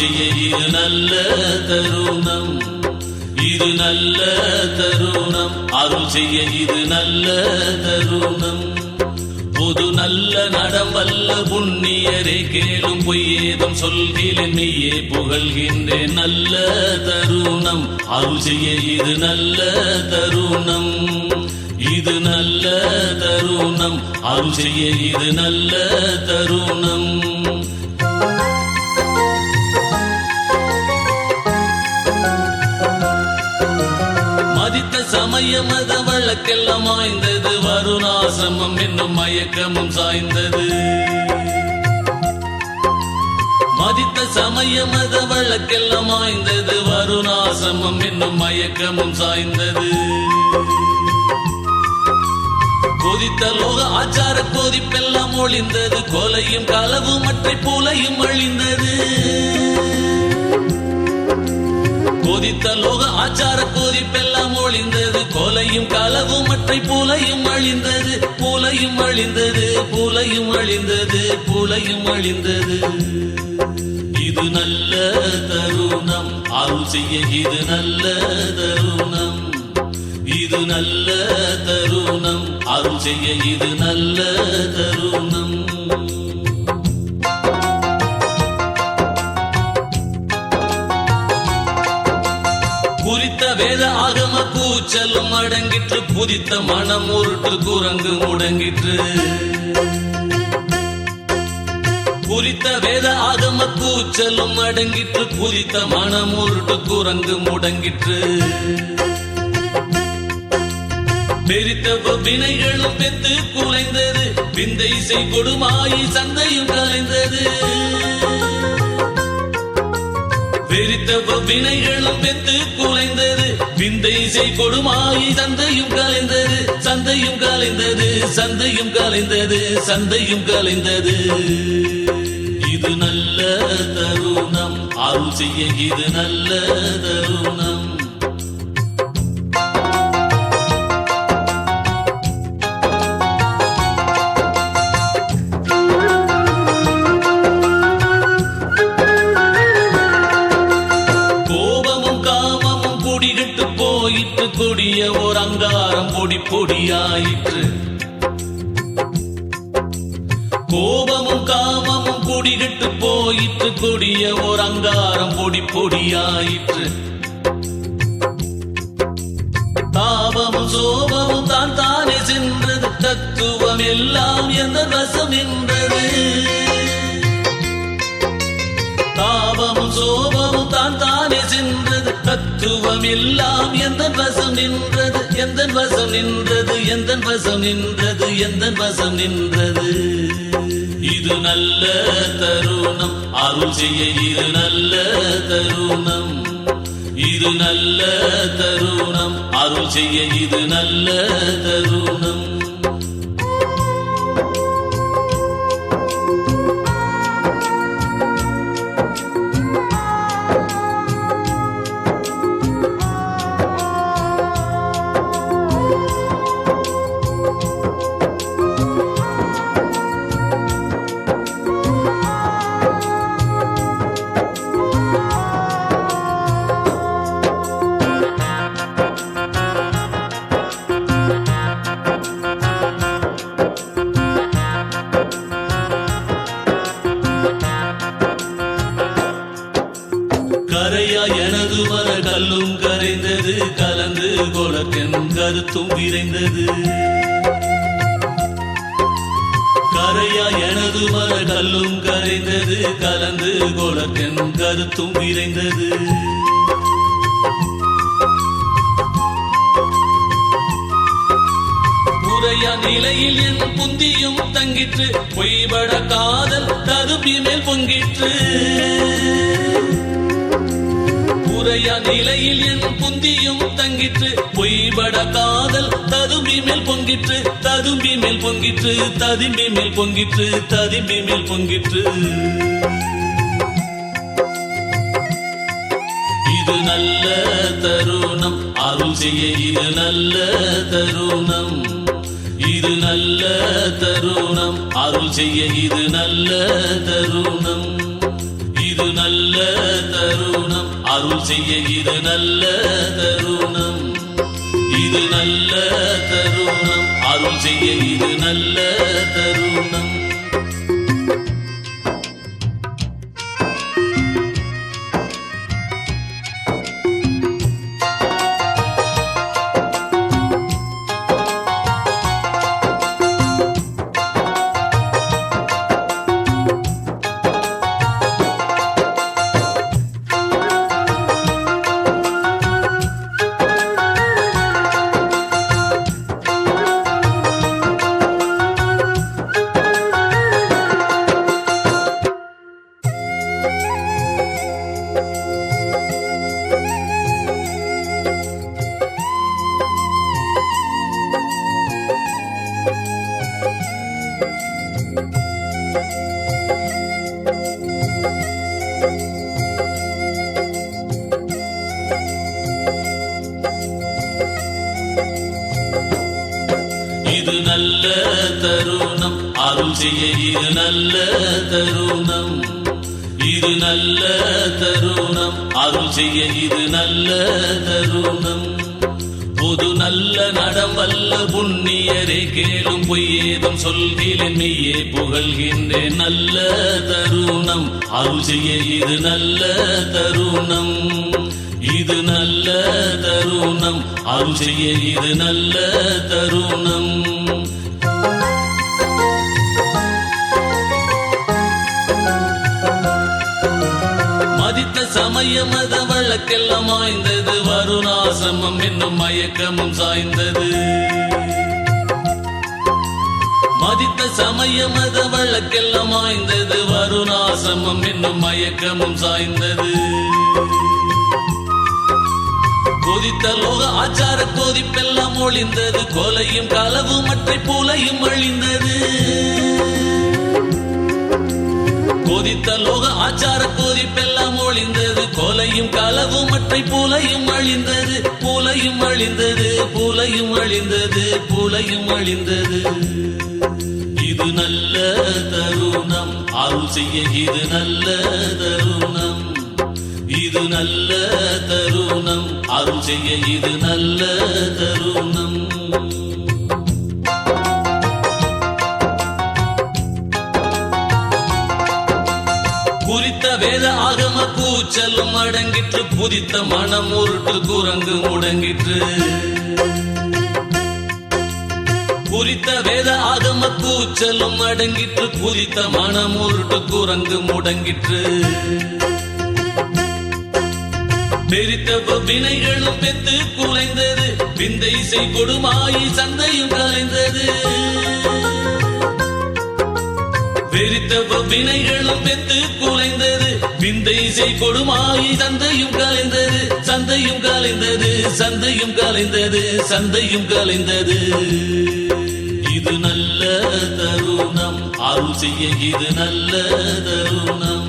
செய்ய இது நல்ல தருணம், இது நல்ல தருணம். அருள் செய்ய இது நல்ல தருணம். பொது நல்ல நடம் வல்ல புண்ணியரே கேளும் பொய்யேதும் சொல்கிறேன் மெய்யே புகழ்கின்றேன். நல்ல தருணம் அருள் செய்ய இது நல்ல தருணம், இது நல்ல தருணம். அருள் செய்ய இது நல்ல தருணம். மதித்த சமய மத வழக்கெல்லாம் ஆய்ந்தது, வருணாசிரமம் என்னும் மயக்கமும் சாய்ந்தது. மதித்த சமய மத வழக்கெல்லாம் ஆய்ந்தது, வருணாசிரமம் என்னும் மயக்கமும் சாய்ந்தது. கொதித்த லோக ஆச்சார கொதிப்பெல்லாம் ஒளிந்தது, கொலையும் களவும் மற்ற பூலையும் அழிந்தது. கொதித்த லோக ஆச்சார கொதிப்பெல்லாம் ஒளிந்தது, கொலையும் களவும் மற்ற பூலையும் அழிந்தது. பூலையும் அழிந்தது, பூலையும் அழிந்தது, பூலையும் அழிந்தது. இது நல்ல தருணம் அருள் செய்ய இது நல்ல தருணம், இது நல்ல தருணம். அருள் செய்ய இது நல்ல தருணம். குறித்த வேத ஆகம கூச்சலும் அடங்கிற்று, புதித்த மனம் உருட்டு குரங்கு முடங்கிற்று. குறித்த வேத ஆகம கூச்சலும் அடங்கிற்று, புதித்த மனம் உருட்டு குரங்கு முடங்கிற்று. பெரித்த வினைகளும் பெத்து குலைந்தது, விந்தை செய் கொடுமாயி சந்தையும் கலைந்தது. பெரித்த வினைகளும் பெத்து குலைந்தது, விந்தை செய் கொடுமாயி சந்தையும் கலைந்தது. சந்தையும் கலைந்தது, சந்தையும் கலைந்தது, சந்தையும் கலைந்தது. இது நல்ல தருணம் அருள் செய்ய இது நல்ல தருணம். கொடிய ஓர் அங்காரம் பொடி பொடியாயிற்று, கோபமும் காமமும் கொடிகட்டு போயிற்று. கொடிய ஓர் அங்காரம் பொடி பொடியாயிற்று. தாபமும் சோபமும் தான் தானே சென்றது, தத்துவம் எல்லாம் எந்த வசம் நின்றது. தாபமும் சோபமும் தான் தானே சென்றது, தத்துவம் எல்லாம் எந்த வசம் நின்றது. எந்த வசம் நின்றது, எந்த வசம் நின்றது, எந்த வசம் நின்றது. இது நல்ல தருணம் அருள் செய்ய இது நல்ல தருணம், இது நல்ல தருணம். அருள் செய்ய இது நல்ல தருணம். கரையா எனது மன கல்லும் கரைந்தது, கலந்து கொளக்கென் கருத்தும் விரைந்தது. கரையா எனது மன கல்லும் கரைந்தது, கலந்து கொளக்கென் கருத்தும் விரைந்தது. முறையா நிலையில் என் புந்தியும் தங்கிற்று, பொய்பட காதல் ததும்பி மேல் பொங்கிற்று. முறையா நிலையில் என் புந்தியும் தங்கிற்று, பொய்பட காதல் ததும்பி மேல் பொங்கிற்று. ததும்பி மேல் பொங்கிற்று, ததும்பி மேல் பொங்கிற்று, ததும்பி மேல் பொங்கிற்று. இது நல்ல தருணம் அருள் செய்ய இது நல்ல தருணம், இது நல்ல தருணம் அருள் செய்ய இது நல்ல தருணம். இது நல்ல தருணம் அருள் செய்ய இது நல்ல தருணம் இது நல்ல தருணம் அருள் செய்ய இது நல்ல தருணம் இது நல்ல தருணம் அருள் செய்ய இது நல்ல தருணம் இது நல்ல தருணம் அருள் செய்ய இது நல்ல தருணம் பொது நல்ல நடம் வல்ல புண்ணியரே கேளும் பொய்யேதும் சொல்கிறேன் மெய்யே புகழ்கின்றேன் நல்ல தருணம் அருள் செய்ய இது நல்ல தருணம் இது நல்ல தருணம் அருள் செய்ய இது நல்ல தருணம் மதித்த சமய மத வழக்கெல்லாம் மாய்ந்தது வருணாசிரமம் என்னும் மயக்கமும் சாய்ந்தது மதித்த சமய மத வழக்கெல்லாம் மாய்ந்தது வருணாசிரமம் என்னும் மயக்கமும் சாய்ந்தது கொதித்த லோக ஆச்சார கொதிப்பெல்லாம் ஒளிந்தது கொலையும் களவு மற்ற பூலையும் அழிந்தது கொதித்த லோக ஆச்சார கொதிப்பெல்லாம் ஒளிந்தது கொலையும் களவு மற்ற பூலையும் அழிந்தது பூலையும் அழிந்தது பூலையும் அழிந்தது பூலையும் அழிந்தது இது நல்ல தருணம் அருள் செய்ய இது நல்ல தருணம் இது நல்ல தருணம் அருள் செய்ய இது நல்ல தருணம் குறித்த வேத ஆகம கூச்சலும் அடங்கிற்று புதித்த மனம் உருட்டு குரங்கு முடங்கிற்று குறித்த வேத ஆகம கூச்சலும் அடங்கிற்று புதித்த மனம் உருட்டு குரங்கு முடங்கிற்று பெரித்த வினைகளும் பெத்து குலைந்தது விந்தை செய் கொடுமாயி சந்தையும் கலைந்தது பெரித்த வினைகளும் பெத்து குலைந்தது விந்தை செய் கொடுமாயி சந்தையும் கலைந்தது சந்தையும் கலைந்தது சந்தையும் கலைந்தது சந்தையும் கலைந்தது இது நல்ல தருணம் அருள் செய்ய இது நல்ல தருணம்